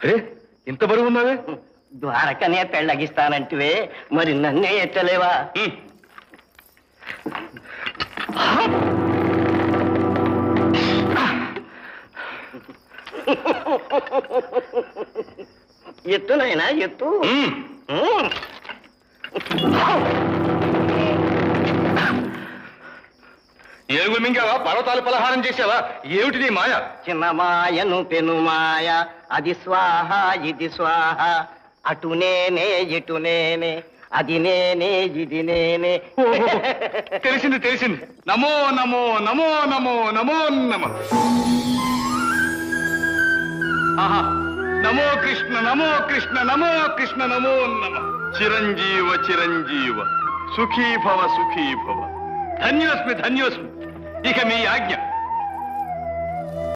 అరే ఇంత బరువు ఉన్నావే? ద్వారకనే పెళ్ళగిస్తానంటివే, మరి నన్నే ఎత్తలేవా? ఎత్తు నాయనా, ఎత్తు. ఏనుగు మింగావా? పర్వతాలు పలహారం చేసావా? ఏమిటి మాయ? చిన్న మాయను పెను మాయ, అది స్వాహ ఇది స్వాహ, అటు నేనే ఇటు నేనే, అది నేనే ఇది నేనే. తెలిసింది తెలిసింది. నమో నమో నమో నమో నమో నమ. ఆహా, నమో కృష్ణ నమో కృష్ణ నమో కృష్ణ నమో నమ. చిరంజీవ చిరంజీవ, సుఖీ భవ సుఖీ భవ. ధన్యోస్మి ధన్యోస్మి. ఇక మీ ఆజ్ఞ.